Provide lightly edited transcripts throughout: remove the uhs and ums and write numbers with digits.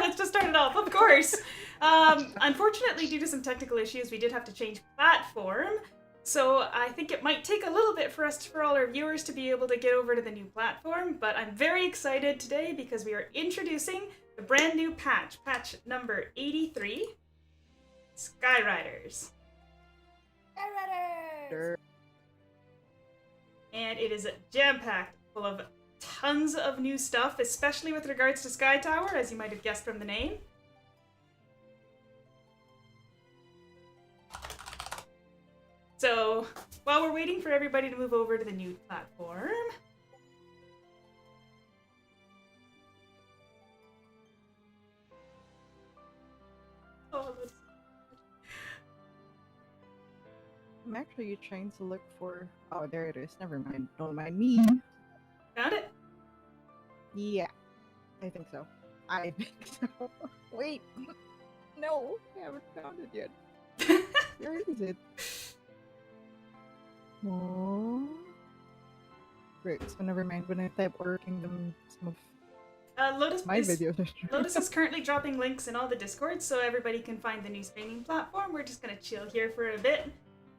let's just start it off, of course. Unfortunately, due to some technical issues, we did have to change platform. So I think it might take a little bit for all our viewers to be able to get over to the new platform, but I'm very excited today because we are introducing the brand new patch number 83, Skyriders. Skyriders! And it is jam-packed full of tons of new stuff, especially with regards to Sky Tower, as you might have guessed from the name. So, while we're waiting for everybody to move over to the new platform... I'm actually trying to look for... Oh, there it is. Never mind. Don't mind me. Found it? Yeah. I think so. I think so. Wait. No, I haven't found it yet. Where is it? Oh. Great, so never mind. When I type Order Kingdom, some of Lotus my videos are Lotus is currently dropping links in all the Discords so everybody can find the new streaming platform. We're just gonna chill here for a bit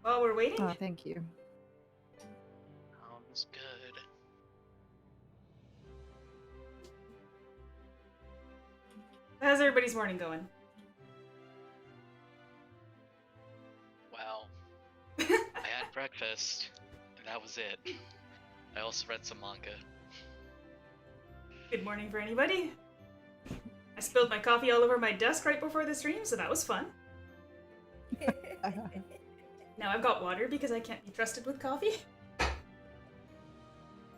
while we're waiting. Oh, thank you. Sounds good. How's everybody's morning going? Well, I had breakfast, and that was it. I also read some manga. Good morning for anybody. I spilled my coffee all over my desk right before the stream, so that was fun. Now I've got water because I can't be trusted with coffee.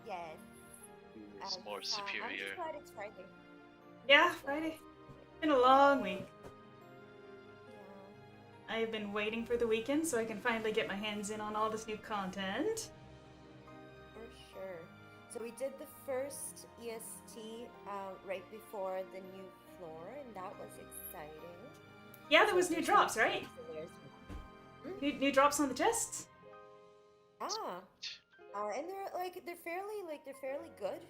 Yes. It's more superior. I'm just glad it's Friday. Yeah, Friday. It's been a long week. Yeah. I've been waiting for the weekend so I can finally get my hands in on all this new content. For sure. So we did the first EST right before the new floor, and that was exciting. Yeah, there was new drops, right? So there's- New drops on the chests? Ah. And they're fairly good.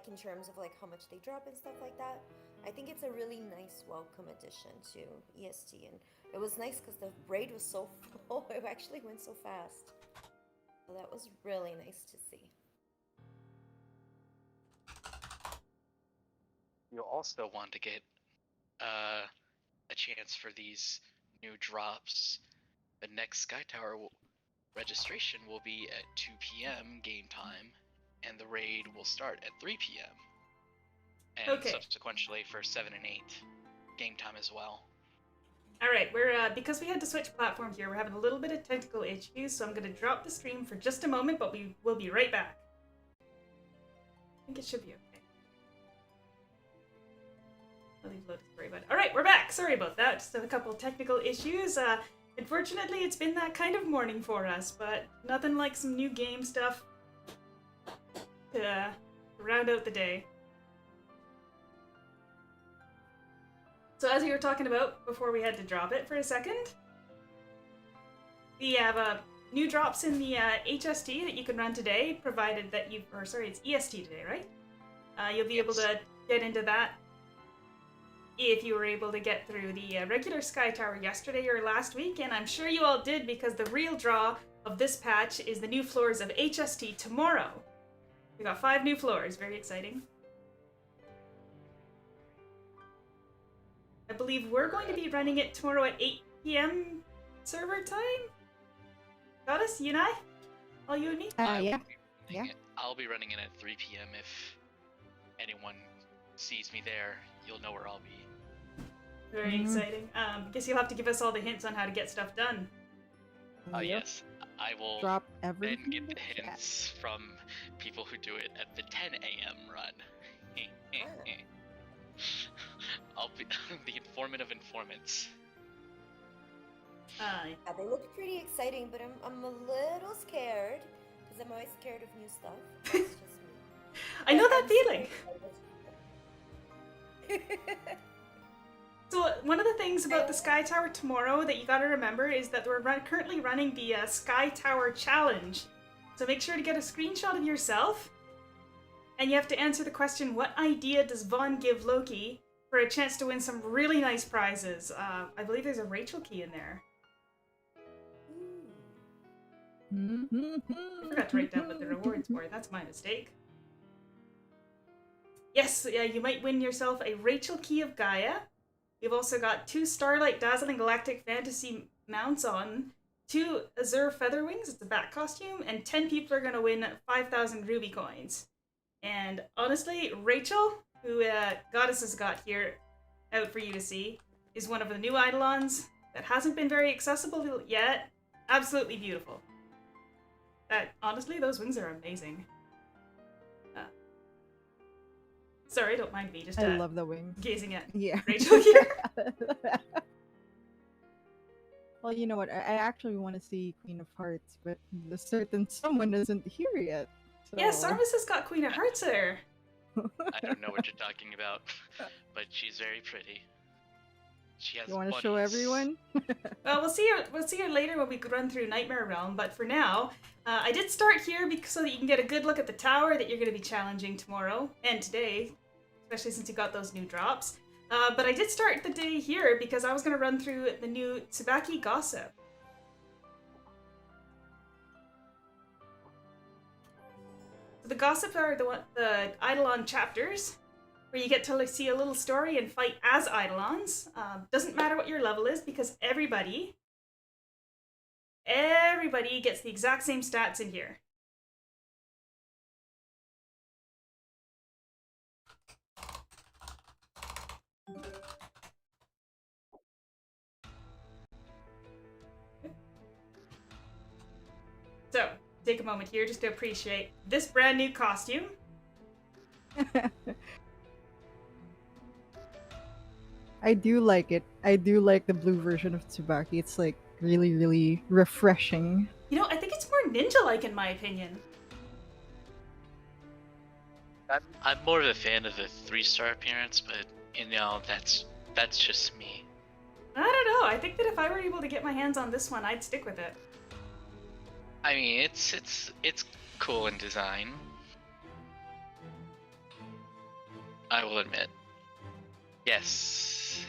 In terms of like how much they drop and stuff like that. I think it's a really nice welcome addition to EST, and it was nice because the raid was so full. It actually went so fast. So that was really nice to see. You'll also want to get a chance for these new drops. The next Sky Tower registration will be at 2 p.m. game time, and the raid will start at 3 p.m. And Okay. subsequently for 7 and 8 game time as well. Alright, we're because we had to switch platforms here, we're having a little bit of technical issues, so I'm gonna drop the stream for just a moment, but we will be right back. I think it should be okay. I'll leave Lotus to worry about it. Alright, we're back! Sorry about that, just a couple technical issues. Unfortunately, it's been that kind of morning for us, but nothing like some new game stuff to round out the day. So as we were talking about before we had to drop it for a second, we have new drops in the HST that you can run today, provided that you, or sorry, it's EST today, right? You'll be able to get into that if you were able to get through the regular Sky Tower yesterday or last week, and I'm sure you all did because the real draw of this patch is the new floors of HST tomorrow. We got 5 new floors, very exciting. I believe we're going to be running it tomorrow at 8 p.m. server time? Got us? You and I? All you and me? Yeah. I'll be running it at 3 p.m. If anyone sees me there, you'll know where I'll be. Very exciting. Guess you'll have to give us all the hints on how to get stuff done. Yep. Yes, I will Drop then everything. get the in chat. hints from people who do it at the 10 a.m. run. I'll be the informant of informants. Yeah, they look pretty exciting, but I'm a little scared because I'm always scared of new stuff. That's just me. I know that I'm feeling. super excited. So one of the things about the Sky Tower tomorrow that you gotta remember is that we're currently running the Sky Tower Challenge. So make sure to get a screenshot of yourself and you have to answer the question, what idea does Vaughn give Loki for a chance to win some really nice prizes? I believe there's a Rachel key in there. I forgot to write down what the rewards were. That's my mistake. Yes, yeah, you might win yourself a Rachel Key of Gaia. You've also got 2 Starlight Dazzling Galactic Fantasy mounts on, 2 Azure Feather Wings, it's a bat costume, and 10 people are going to win 5,000 Ruby coins. And honestly, Rachel, who Goddess has got here out for you to see, is one of the new Eidolons that hasn't been very accessible yet. Absolutely beautiful. Honestly, those wings are amazing. Sorry, don't mind me. Just I love the wings. Gazing at Yeah. Rachel here. Well, you know what? I actually want to see Queen of Hearts, but the certain someone isn't here yet. So... Yeah, Sarvis has got Queen of Hearts there. I don't know what you're talking about, but she's very pretty. She has You want to bunnies. show everyone? Well, we'll see her later when we run through Nightmare Realm. But for now, I did start here so that you can get a good look at the tower that you're going to be challenging tomorrow and today, especially since you got those new drops. But I did start the day here because I was going to run through the new Tsubaki Gossip. So the Gossip are the Eidolon chapters, where you get to see a little story and fight as Eidolons. Doesn't matter what your level is, because everybody gets the exact same stats in here. So, take a moment here just to appreciate this brand new costume. I do like it. I do like the blue version of Tsubaki. It's like really, really refreshing. You know, I think it's more ninja-like in my opinion. I'm more of a fan of the 3-star appearance, but you know, that's just me. I don't know. I think that if I were able to get my hands on this one, I'd stick with it. I mean, it's cool in design. I will admit. Yes.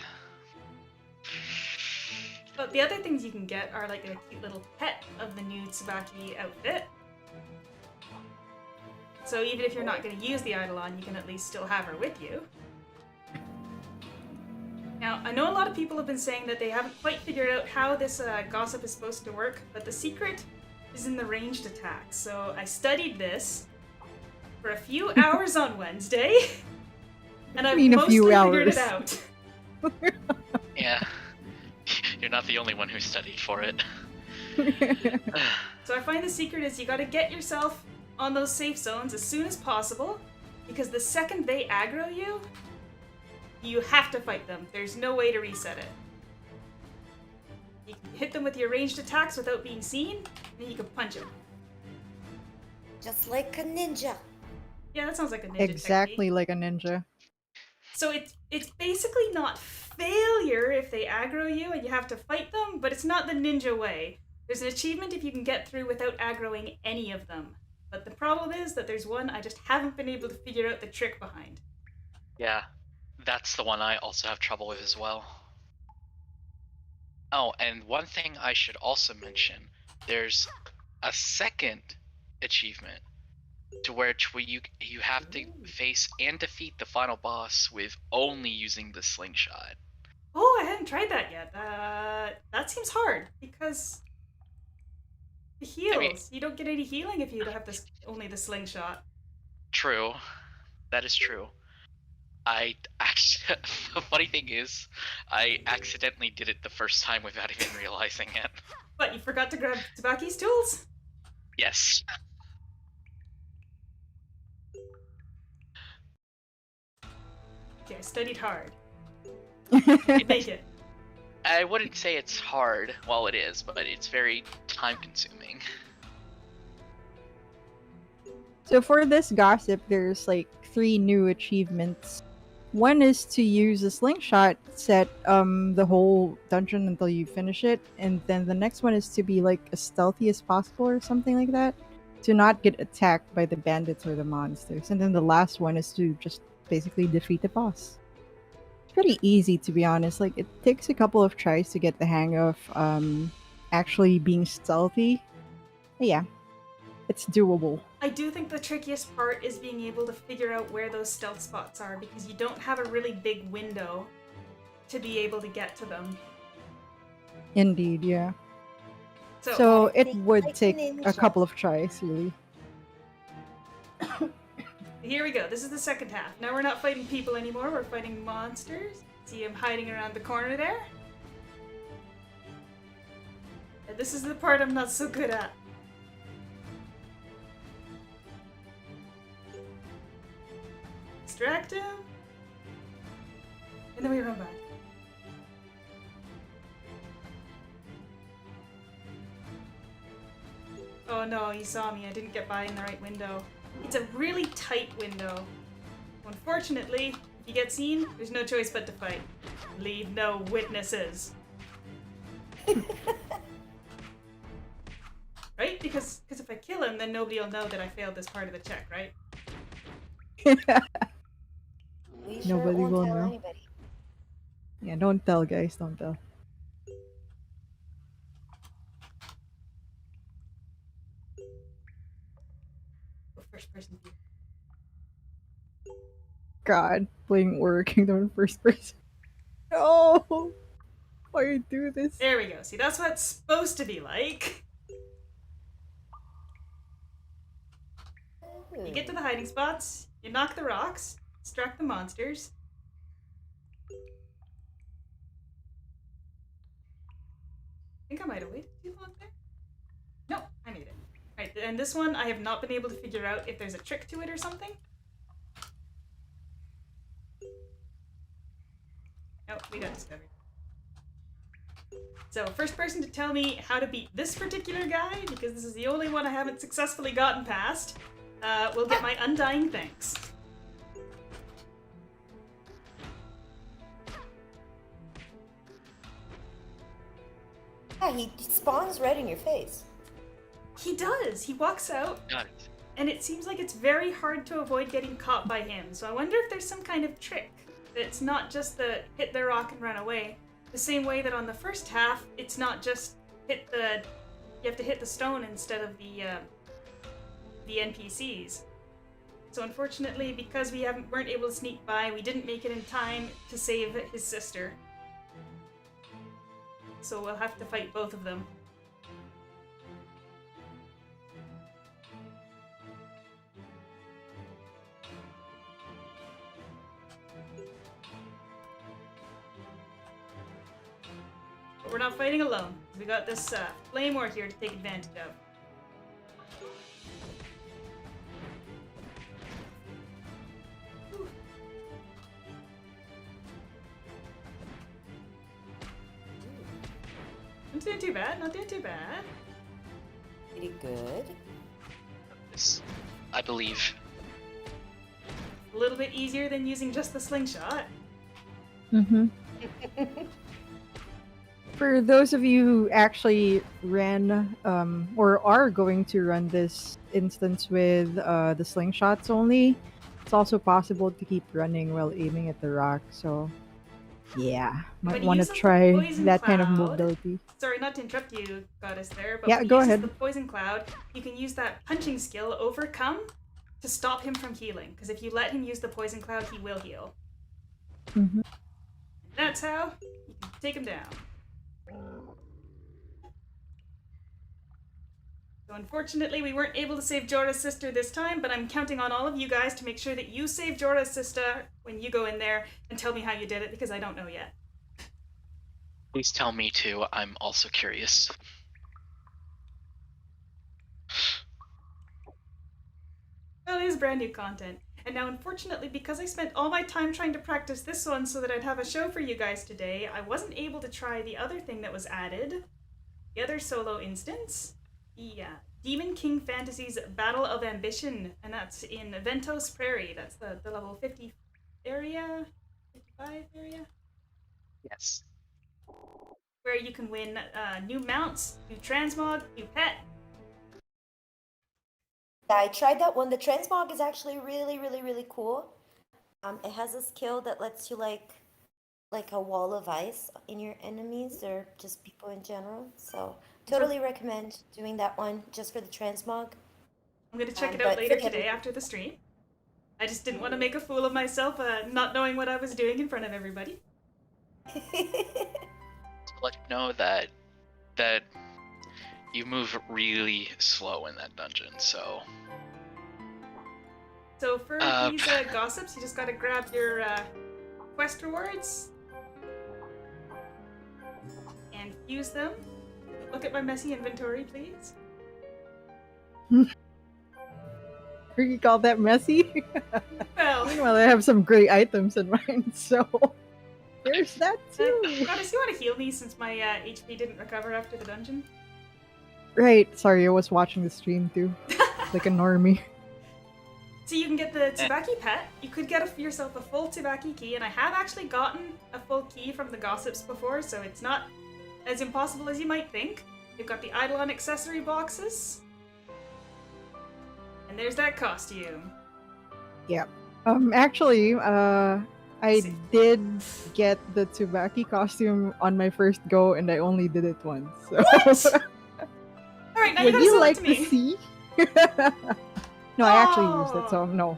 But the other things you can get are like a cute little pet of the new Tsubaki outfit. So even if you're not going to use the Eidolon, you can at least still have her with you. Now, I know a lot of people have been saying that they haven't quite figured out how this gossip is supposed to work, but the secret is in the ranged attacks. So I studied this for a few hours on Wednesday, and I've mostly figured it out. Yeah. You're not the only one who studied for it. So I find the secret is you gotta get yourself on those safe zones as soon as possible, because the second they aggro you, you have to fight them. There's no way to reset it. You can hit them with your ranged attacks without being seen, and then you can punch them. Just like a ninja. Yeah, that sounds like a ninja Exactly technique. like a ninja. So it's basically not failure if they aggro you and you have to fight them, but it's not the ninja way. There's an achievement if you can get through without aggroing any of them. But the problem is that there's one I just haven't been able to figure out the trick behind. Yeah, that's the one I also have trouble with as well. Oh, and one thing I should also mention, there's a second achievement to where you have to face and defeat the final boss with only using the slingshot. Oh, I hadn't tried that yet. That seems hard, because the heals. I mean, you don't get any healing if you have only the slingshot. True. That is true. I actually, the funny thing is, I accidentally did it the first time without even realizing it. But you forgot to grab Tsubaki's tools? Yes. Okay, I studied hard. I Make it. I wouldn't say it's hard, well it is, but it's very time consuming. So for this gossip, there's like 3 new achievements. One is to use a slingshot set the whole dungeon until you finish it, and then the next one is to be like as stealthy as possible or something like that. to not get attacked by the bandits or the monsters. And then the last one is to just basically defeat the boss. It's pretty easy, to be honest. Like, it takes a couple of tries to get the hang of actually being stealthy. But yeah, it's doable. I do think the trickiest part is being able to figure out where those stealth spots are, because you don't have a really big window to be able to get to them. Indeed, yeah. So, So Gotta it think would like a take a ninja. couple of tries, really. here we go. This is the second half. Now we're not fighting people anymore, we're fighting monsters. See him hiding around the corner there? And this is the part I'm not so good at. Distract him. And then we run back. Oh no, he saw me. I didn't get by in the right window. It's a really tight window. Unfortunately, if you get seen, there's no choice but to fight. Leave no witnesses. Right? Because if I kill him, then nobody will know that I failed this part of the check, right? We sure Nobody won't will tell know. anybody. Yeah, don't tell, guys. Don't tell. Go first person view. God, playing Warrior Kingdom in first person. No! Why you do this? There we go. See, that's what it's supposed to be like. You get to the hiding spots, you knock the rocks, distract the monsters. I think I might have waited too long there. No, I made it. Alright, and this one I have not been able to figure out if there's a trick to it or something. Nope, we got discovered. So, first person to tell me how to beat this particular guy, because this is the only one I haven't successfully gotten past, will get my undying thanks. Yeah, he spawns right in your face. He does. He walks out, Got it. and it seems like it's very hard to avoid getting caught by him. So I wonder if there's some kind of trick. It's not just the hit the rock and run away. The same way that on the first half, it's not just hit the... You have to hit the stone instead of the NPCs. So unfortunately, because we weren't able to sneak by, we didn't make it in time to save his sister. So we'll have to fight both of them. But we're not fighting alone. We got this flame war here to take advantage of. Not doing too bad, not doing too bad. Pretty good. This, I believe. A little bit easier than using just the slingshot. Mm-hmm. For those of you who actually ran or are going to run this instance with the slingshots only, it's also possible to keep running while aiming at the rock. So, yeah, When might he want to uses the try poison that kind of cloud- mobility. Sorry, not to interrupt you, Goddess, there, but Yeah, when he go uses ahead. the poison cloud, you can use that punching skill, Overcome, to stop him from healing. Because if you let him use the poison cloud, he will heal. Mm-hmm. That's how you can take him down. So unfortunately, we weren't able to save Jorah's sister this time, but I'm counting on all of you guys to make sure that you save Jorah's sister when you go in there and tell me how you did it, because I don't know yet. Please tell me too. I'm also curious. Well, it is brand new content. And now, unfortunately, because I spent all my time trying to practice this one so that I'd have a show for you guys today, I wasn't able to try the other thing that was added. The other solo instance. The Demon King Fantasy's Battle of Ambition. And that's in Ventos Prairie. That's the level 50 area? 55 area? Yes. Where you can win new mounts, new transmog, new pet, Yeah, I tried that one. The transmog is actually really, really, really cool. It has a skill that lets you like a wall of ice in your enemies or just people in general. So totally recommend doing that one just for the transmog. I'm gonna check it out But later forget today it. after the stream. I just didn't want to make a fool of myself, not knowing what I was doing in front of everybody. To let you know that you move really slow in that dungeon, so So for these gossips, you just gotta grab your quest rewards and use them. Look at my messy inventory, please. You call that messy? Well, Meanwhile, I have some great items in mine, so there's that too. Goddess, you want to heal me since my HP didn't recover after the dungeon? Right, sorry, I was watching the stream too. Like a normie. So you can get the Tsubaki pet. You could get yourself a full Tsubaki key, and I have actually gotten a full key from the gossips before, so it's not as impossible as you might think. You've got the Eidolon accessory boxes. And there's that costume. Yeah. Actually, I did get the Tsubaki costume on my first go, and I only did it once. So. What? Alright, now Would you you gotta like sell it to to me. see? No, I actually used it, so no.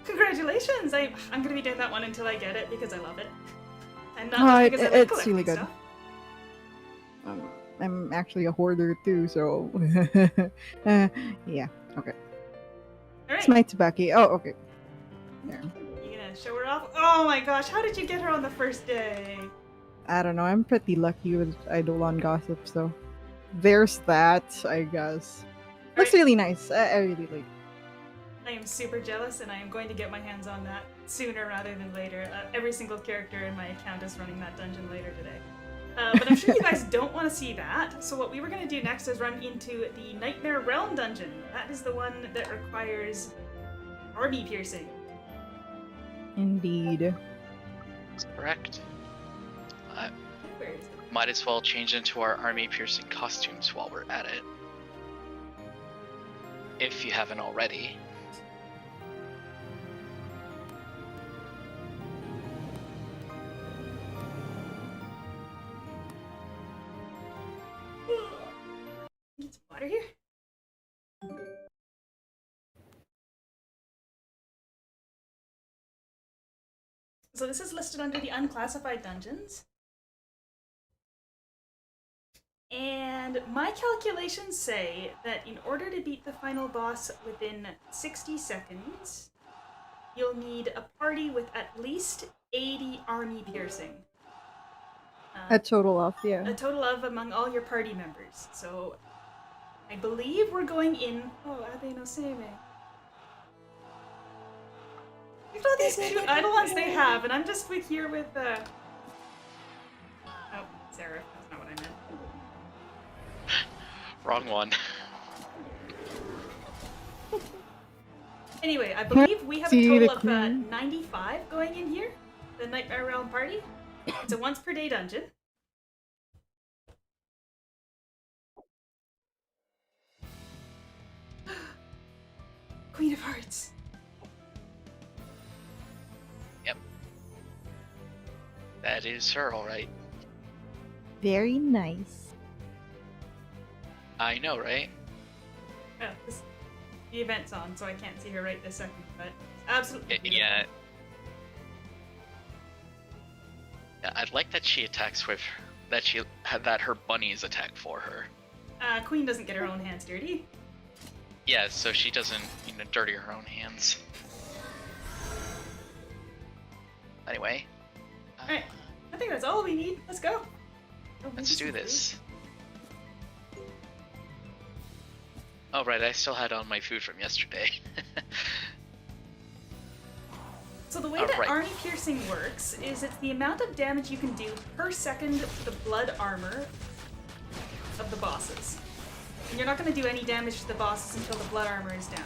Congratulations! I'm gonna be doing that one until I get it because I love it. And not because I like it's really collecting good. stuff. I'm actually a hoarder too, so yeah. Okay. Alright, It's my Tsubaki. Oh, okay. There. you gonna show her off? Oh my gosh, how did you get her on the first day? I don't know. I'm pretty lucky with Eidolon gossip, so there's that. I guess looks Right. really nice. I really like. I am super jealous, and I am going to get my hands on that sooner rather than later. Every single character in my account is running that dungeon later today. But I'm sure you guys don't want to see that, so what we were going to do next is run into the Nightmare Realm dungeon. That is the one that requires army piercing. Indeed. that's correct. Where is it? Might as well change into our army piercing costumes while we're at it. If you haven't already. Get some water here. So this is listed under the unclassified dungeons. And my calculations say that in order to beat the final boss within 60 seconds, you'll need a party with at least 80 army piercing. A total of, yeah. A total of among all your party members. So I believe we're going in. Oh, Abe no Seime. Look at all these cute Eidolons they have, and I'm just here with oh, Sarah. That's not what I meant. Wrong one. Anyway, I believe we have a See total the of queen? 95 going in here. The Nightmare Realm Party. It's a once per day dungeon. Queen of Hearts. Yep. That is her, alright. Very nice. I know, right? Oh, the event's on, so I can't see her right this second, but absolutely beautiful. Yeah. I'd like that she attacks with that her bunnies attack for her. Queen doesn't get her own hands dirty. Yeah, so she doesn't, dirty her own hands. Anyway. Alright, I think that's all we need. Let's go. Oh, Let's do maybe some this. Oh right, I still had on my food from yesterday. So the way that Alright. army piercing works is it's the amount of damage you can do per second to the blood armor of the bosses. And you're not going to do any damage to the bosses until the blood armor is down.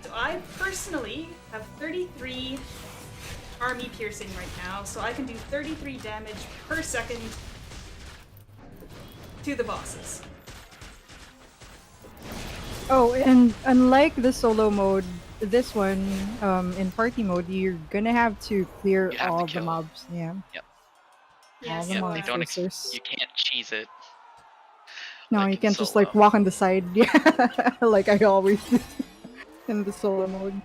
So I personally have 33 army piercing right now, so I can do 33 damage per second to the bosses. Oh, and unlike the solo mode, this one, in party mode, you're gonna have to clear You have to all the kill. mobs. Yeah. Yep. All the so, They monsters. don't. There's- You can't cheese it. No, like you in can't just solo. like walk on the side. Yeah, like I always do in the solo mode.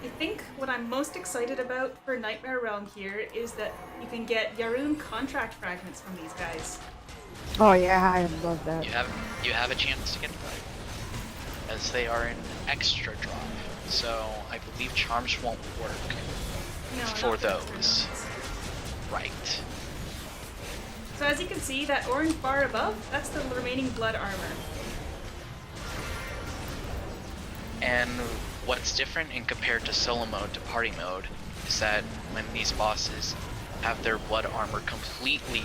I think what I'm most excited about for Nightmare Realm here is that you can get Yaroon contract fragments from these guys. Oh yeah, I love that. You have a chance to get them, as they are an extra drop. So I believe charms won't work No, for not the extra those. ones. Right. So as you can see, that orange bar above, that's the remaining blood armor. And what's different in compared to solo mode to party mode is that when these bosses have their blood armor completely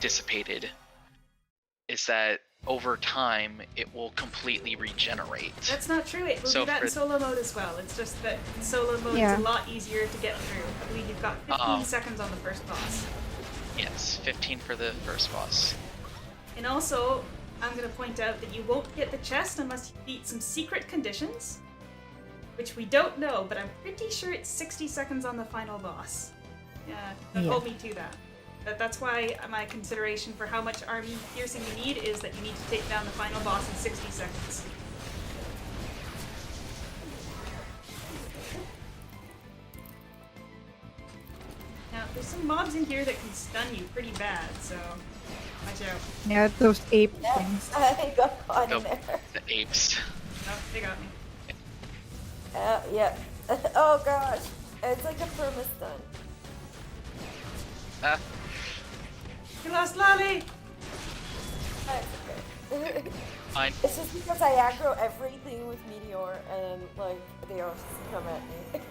dissipated, is that over time it will completely regenerate. That's not true. It will So do that in for- solo mode as well. It's just that in solo mode Yeah. it's a lot easier to get through. I believe you've got 15 seconds on the first boss. Yes, 15 for the first boss. And also, I'm going to point out that you won't get the chest unless you beat some secret conditions, which we don't know, but I'm pretty sure it's 60 seconds on the final boss. Yeah, don't Yeah. hold me to that. That's why my consideration for how much army piercing you need is that you need to take down the final boss in 60 seconds. Now, there's some mobs in here that can stun you pretty bad, so watch out. Yeah, those ape things. I got caught in Nope. there. The apes. Oh, they got me. Yeah. Oh gosh. It's like a perma-stun. Ah, You lost Lolly! That's okay. fine. It's just because I aggro everything with Meteor and like they all come at me.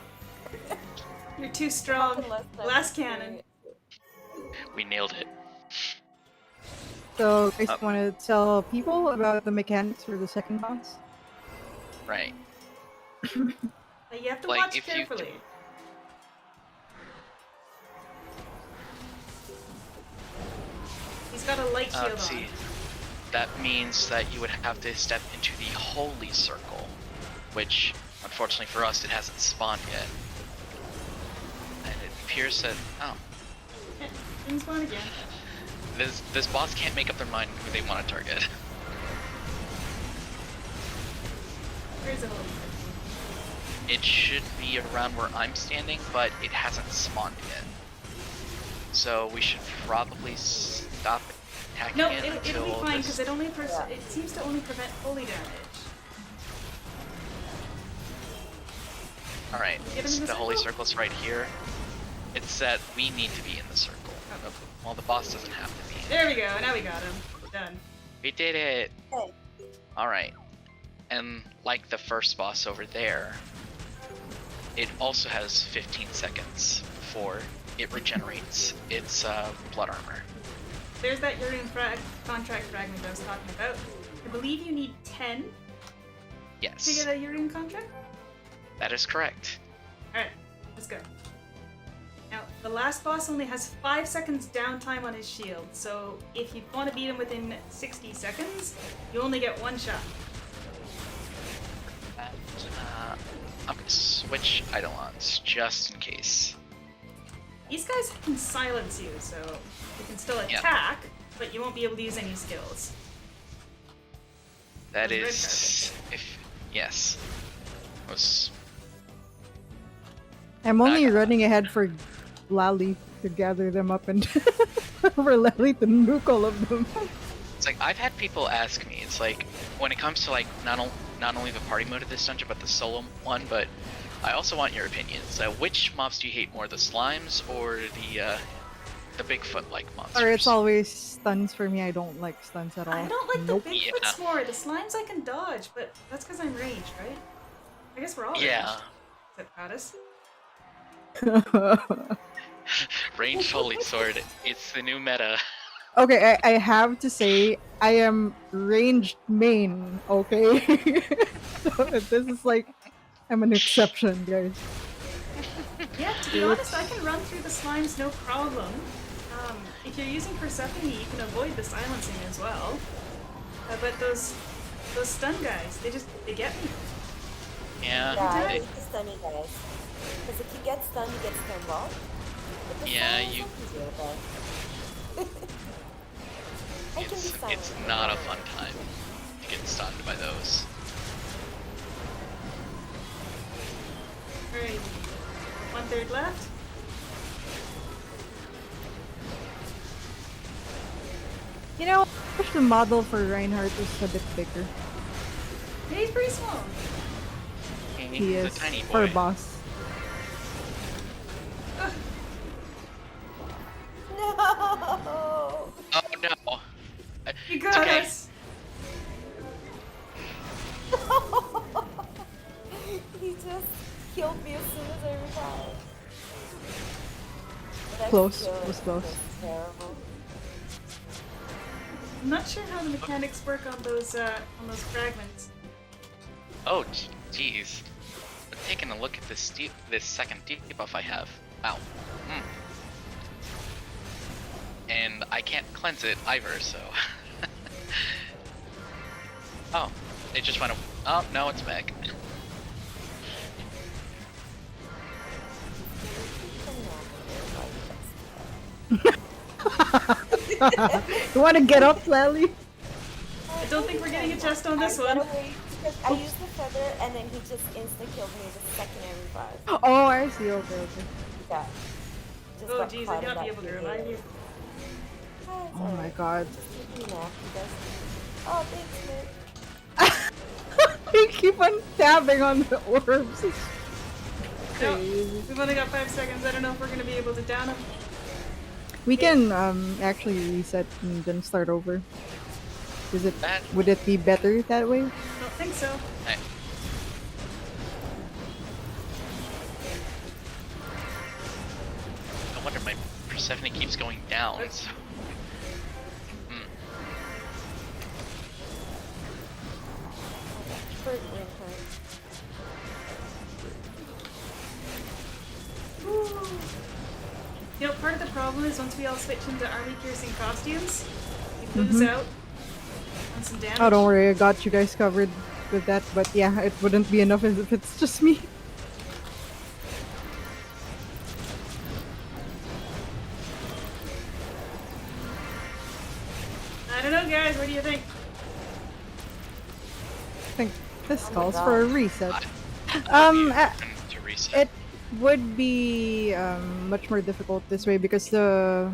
You're too strong. Nothing less than Glass cannon. We nailed it. So, I just want to tell people about the mechanics for the second boss. Right. But you have to Like, watch if you- carefully. He's got a light shield Let's on. see. That means that you would have to step into the Holy Circle, which, unfortunately for us, it hasn't spawned yet. And it appears that, oh, Didn't spawn again. this boss can't make up their mind who they want to target. Where's the holy? It should be around where I'm standing, but it hasn't spawned yet. So we should probably stop attacking No, it it'll until be fine this- because it seems to only prevent holy damage. Alright, Get him in the the Holy circle? Circle's right here. It's that we need to be in the circle. Well, the boss doesn't have to be. There we go. Now we got him. Done. We did it! Hey. Alright. And like the first boss over there, it also has 15 seconds before it regenerates its blood armor. There's that Yaroon contract fragment I was talking about. I believe you need 10 to Yes, get a Yaroon contract. that is correct. Alright, let's go. Now, the last boss only has 5 seconds downtime on his shield, so if you want to beat him within 60 seconds, you only get one shot. I'm gonna switch Eidolons just in case. These guys can silence you, so you can still Yeah. attack, but you won't be able to use any skills. That Those red is, if yes, was I'm only running ahead for Lally to gather them up and for Lally to nuke all of them. it's like I've had people ask me. It's like when it comes to like not only the party mode of this dungeon, but the solo one. But I also want your opinions. Which mobs do you hate more, the slimes or the Bigfoot-like monsters? Or it's always stuns for me. I don't like stuns at all. I don't like Nope. the Bigfoots more. The slimes I can dodge, but that's because I'm ranged, right? I guess we're all Yeah, ranged. Except Prattis. ranged holy sword. It's the new meta. Okay, I have to say I am ranged main. Okay, so this is like I'm an exception, guys. Yeah, to be honest, I can run through the slimes no problem. If you're using Persephone, you can avoid the silencing as well. But those Those stun guys, they get me. Yeah. Yeah, I they- hate the stunny guys. Because if you get stunned, you get stunned off. But the Yeah, silence, you- I can deal with that. I can be silent. It's not a fun time to get stunned by those. Alright. 1/3 left. You know, I wish the model for Reinhardt was a bit bigger. Yeah, he's pretty small. He He's is a tiny for a boy. boss. No! Oh no. You It's got okay. us. He just killed me as soon as I revived. That Close, kill was close. terrible. I'm not sure how the mechanics work on those fragments. Oh jeez. I'm taking a look at this second debuff I have. Wow. And I can't cleanse it either, so. Oh, it just went. Oh no, it's back. You want to get up, Lally? I don't think we're getting a chest on this I one. gotta wait because I used the feather and then he just insta killed me the second I revived. Oh, I see. Okay, okay. Yeah. Just Oh got jeez, caught I in cannot be that able to few revive you. hits. Ah, it's Oh my alright. god. Just keep me nasty, guys. Oh, thanks, Nick. They keep on tabbing on the orbs. It's No, crazy. we've only got 5 seconds. I don't know if we're gonna be able to down him. We can actually reset and then start over. That Would it be better that way? Don't think so. I, no wonder my Persephone keeps going down. So. For Reinhardt. You know, part of the problem is once we all switch into army-piercing costumes, we lose out on some damage. Oh, don't worry, I got you guys covered with that. But yeah, it wouldn't be enough if it's just me. I don't know, guys. What do you think? I think this Oh my calls for a gosh. reset. Um, Uh, to reset. It would be much more difficult this way because the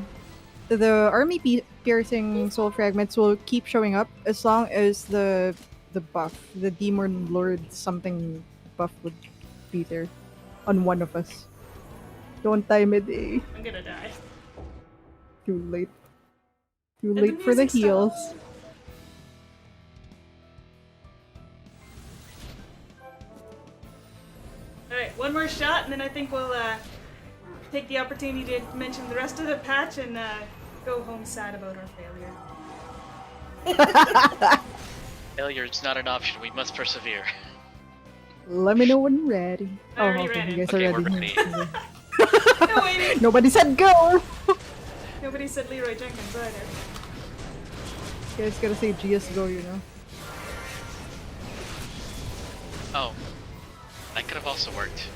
army piercing soul fragments will keep showing up as long as the buff, the demon lord something buff would be there on one of us. Don't time it. I'm gonna die. Too late. Too And late for the music heals. stops. Alright, one more shot, and then I think we'll take the opportunity to mention the rest of the patch and go home sad about our failure. Failure is not an option. We must persevere. Let me know when ready. I already okay, ran you it. guys Okay, are we're ready. ready. No waiting! Nobody said go! Nobody said Leroy Jenkins either. You guys gotta say GS go, you know. Oh, that could have also worked.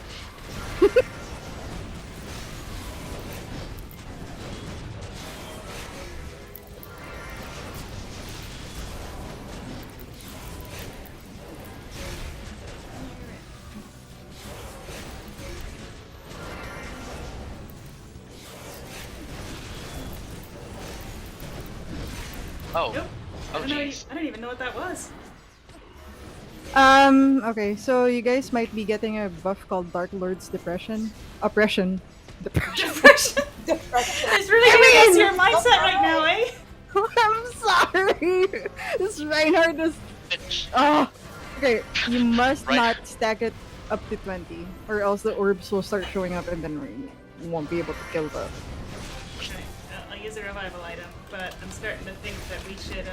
Oh, Nope. oh I jeez. don't even know what that was. Okay, so you guys might be getting a buff called Dark Lord's Oppression. Depression. Depression. Depression. It's really giving us your mindset right now, eh? I'm sorry! This Reinhardt is... Oh! Okay, you must Right. not stack it up to 20, or else the orbs will start showing up and then you won't be able to kill the... Okay, I'll use a revival item, but I'm starting to think that we should, no.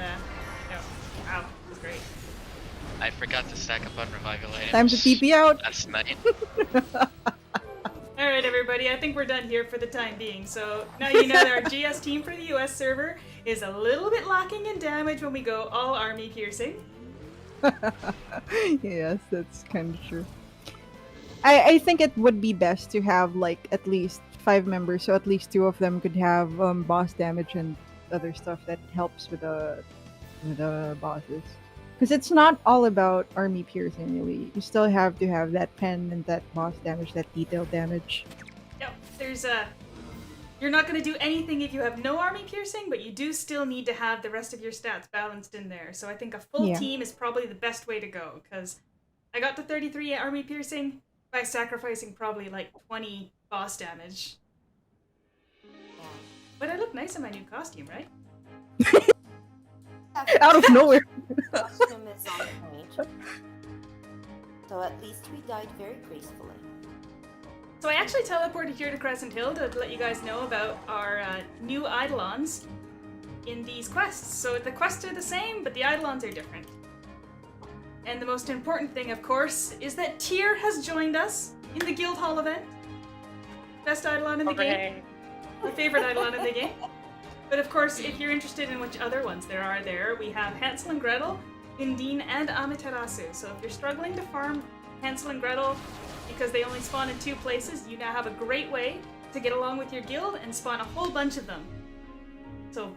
Wow, that was great. I forgot to stack up on revival items. Time to TP out! Last night. Alright, everybody, I think we're done here for the time being. So now you know that our GS team for the US server is a little bit lacking in damage when we go all army piercing. Yes, that's kind of true. I think it would be best to have like at least 5 members, so at least 2 of them could have boss damage and other stuff that helps with the bosses. Because it's not all about army piercing, really. You still have to have that pen and that boss damage, that detail damage. Yep, there's a. You're not going to do anything if you have no army piercing, but you do still need to have the rest of your stats balanced in there. So I think a full Yeah. team is probably the best way to go, because I got to 33 army piercing by sacrificing probably like 20 boss damage. Yeah. But I look nice in my new costume, right? Out of nowhere. Costume is on point. So at least we died very gracefully. So I actually teleported here to Crescent Hill to let you guys know about our new Eidolons in these quests. So the quests are the same, but the Eidolons are different. And the most important thing, of course, is that Tyr has joined us in the Guildhall event. Best Eidolon in the game. My favorite Eidolon in the game. But of course, if you're interested in which other ones there are there, we have Hansel and Gretel, Undine, and Amaterasu. So if you're struggling to farm Hansel and Gretel because they only spawn in 2 places, you now have a great way to get along with your guild and spawn a whole bunch of them. So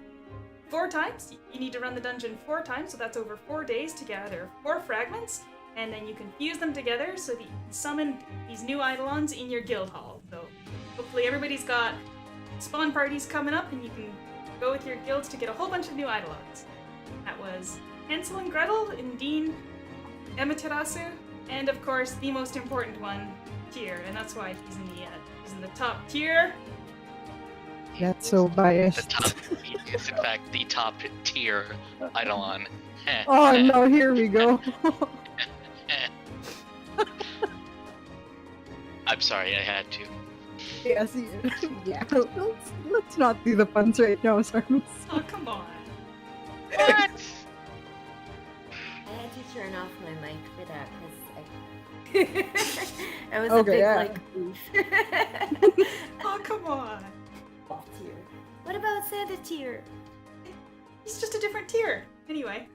4 times, you need to run the dungeon 4 times, so that's over 4 days to gather 4 fragments, and then you can fuse them together so that you can summon these new Eidolons in your guild hall. So hopefully everybody's got spawn parties coming up and you can go with your guilds to get a whole bunch of new Eidolons. That was Hansel and Gretel, Undine, Amaterasu, and of course the most important one, Tyr, and that's why he's in the top tier. That's so The biased. top is in fact the top tier Eidolon. Oh no, here we go. I'm sorry, I had to. Yes, yeah. Let's not do the puns right now, Sarmus. Oh, come on. What? I had to turn off my mic for that because I was Okay, a big yeah. like oof. Oh, come on. Tier. What about Santa Tier? He's just a different tier. Anyway.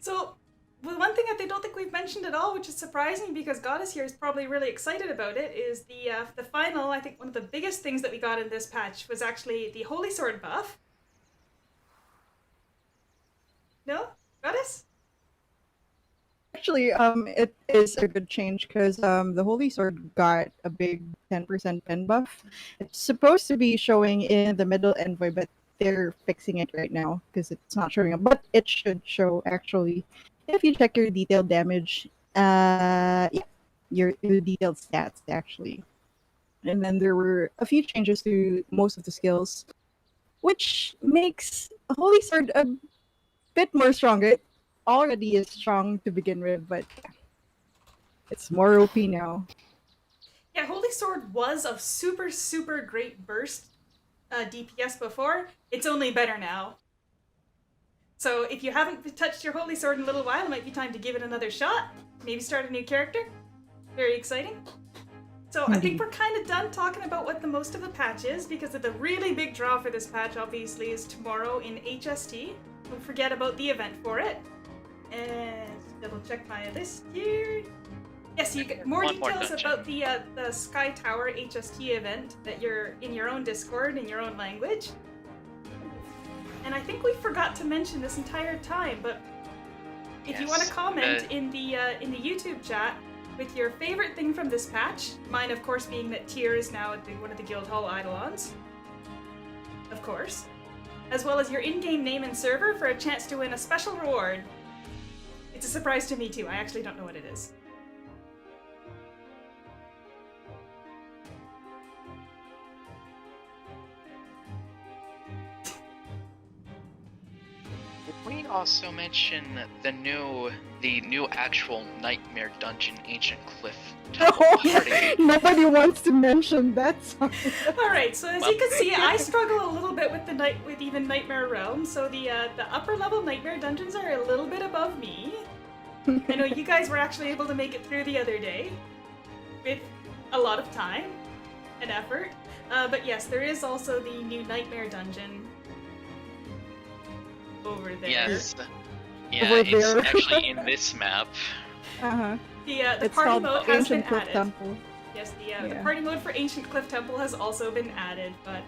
So, well, one thing that I don't think we've mentioned at all, which is surprising because Goddess here is probably really excited about it, is the final, I think one of the biggest things that we got in this patch was actually the Holy Sword buff. No? Goddess? Actually, it is a good change because the Holy Sword got a big 10% pen buff. It's supposed to be showing in the middle envoy, but they're fixing it right now because it's not showing up. But it should show actually if you check your detailed damage. Yeah, your detailed stats actually. And then there were a few changes to most of the skills, which makes Holy Sword a bit more stronger. It already is strong to begin with, but yeah, it's more OP now. Yeah, Holy Sword was of super, super great burst DPS before. It's only better now. So if you haven't touched your Holy Sword in a little while, it might be time to give it another shot. Maybe start a new character. Very exciting. So I think we're kind of done talking about what the most of the patch is, because of the really big draw for this patch, obviously, is tomorrow in HST. Don't forget about the event for it. And double check my list here. Yes, you get more One more details dungeon. about the Sky Tower HST event that you're in your own Discord in your own language. And I think we forgot to mention this entire time, but if you want to Yes, comment in the YouTube chat with your favorite thing from this patch, mine of course being that Tyr is now one of the Guildhall Eidolons, of course, as well as your in-game name and server for a chance to win a special reward. It's a surprise to me too. I actually don't know what it is. Did we also mention the new actual Nightmare Dungeon Ancient Cliff Temple Party? Nobody wants to mention that song. All right, so as you can see, I struggle a little bit with even Nightmare Realm. So the upper level Nightmare dungeons are a little bit above me. I know you guys were actually able to make it through the other day with a lot of time and effort. But yes, there is also the new Nightmare dungeon over there. Yes. Yeah, Over it's there. actually in this map. Uh-huh. The It's party called mode has been Ancient Cliff added. Temple. Yes, the Yeah. party mode for Ancient Cliff Temple has also been added, but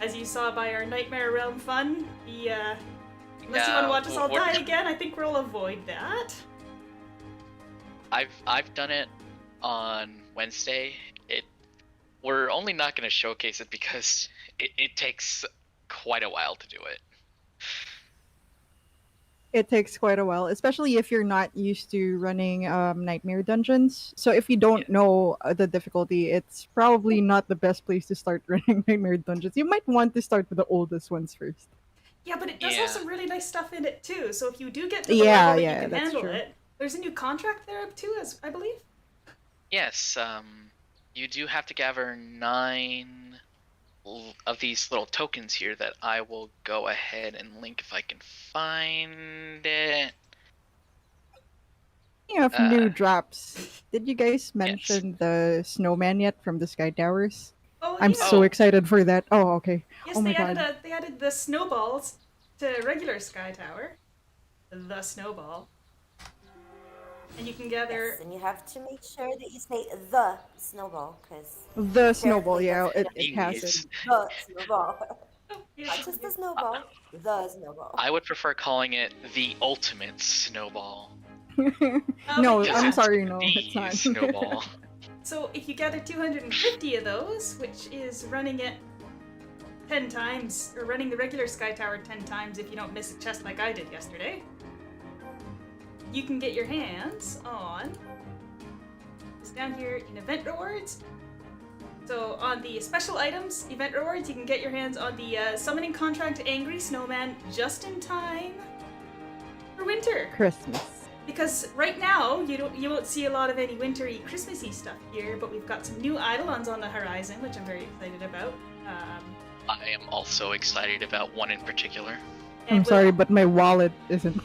as you saw by our Nightmare Realm fun, unless you want to watch us all die again, I think we'll avoid that. I've done it on Wednesday. We're only not going to showcase it because it takes quite a while to do it. It takes quite a while, especially if you're not used to running nightmare dungeons. So if you don't know the difficulty, it's probably not the best place to start running nightmare dungeons. You might want to start with the oldest ones first. Yeah, but it does have some really nice stuff in it too. So if you do get to the Yeah, level that yeah, you can that's handle true. it, there's a new contract there too, as I believe. Yes, you do have to gather 9 of these little tokens here that I will go ahead and link if I can find it. Speaking of new drops, did you guys mention the snowman yet from the Sky Towers? Oh, I'm yeah. so excited for that. Oh, okay. Yes, Oh my they god. added the snowballs to regular Sky Tower. The snowball. And you can gather. Yes, and you have to make sure that you say the snowball, because The snowball, yeah, it has it. The snowball. Oh, Not just the snowball, the snowball. I would prefer calling it the ultimate snowball. No, but I'm yeah. sorry, no, The it's not. snowball. So if you gather 250 of those, which is running it 10 times, or running the regular Sky Tower 10 times if you don't miss a chest like I did yesterday, you can get your hands on, it's down here in event rewards. So on the special items, event rewards, you can get your hands on the summoning contract Angry Snowman just in time for winter. Christmas. Because right now you won't see a lot of any wintry Christmassy stuff here, but we've got some new Eidolons on the horizon, which I'm very excited about. I am also excited about one in particular. I'm sorry, but my wallet isn't.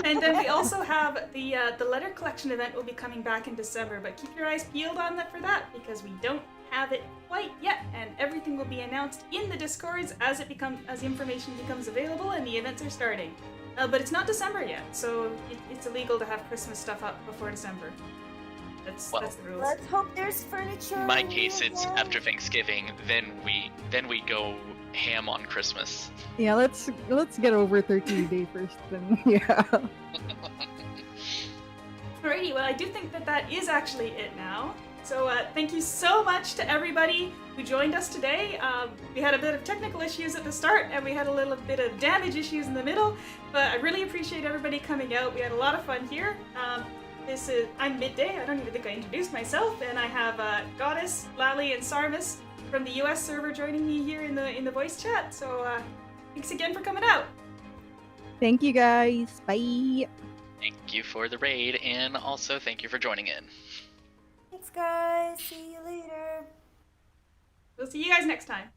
And then we also have the letter collection event will be coming back in December, but keep your eyes peeled on that for that because we don't have it quite yet, and everything will be announced in the Discords as the information becomes available and the events are starting. But it's not December yet, so it's illegal to have Christmas stuff up before December. That's the rules. Let's hope there's furniture. In my case, it's after Thanksgiving. Then we go ham on Christmas. Yeah, let's get over 30 Day first, then. Yeah. Alrighty, well, I do think that is actually it now. So thank you so much to everybody who joined us today. We had a bit of technical issues at the start, and we had a little bit of damage issues in the middle, but I really appreciate everybody coming out. We had a lot of fun here. I'm Midday. I don't even think I introduced myself, and I have Goddess, Lally, and Sarmus from the US server joining me here in the voice chat. So thanks again for coming out. Thank you guys. Bye. Thank you for the raid, and also thank you for joining in. Thanks, guys. See you later. We'll see you guys next time.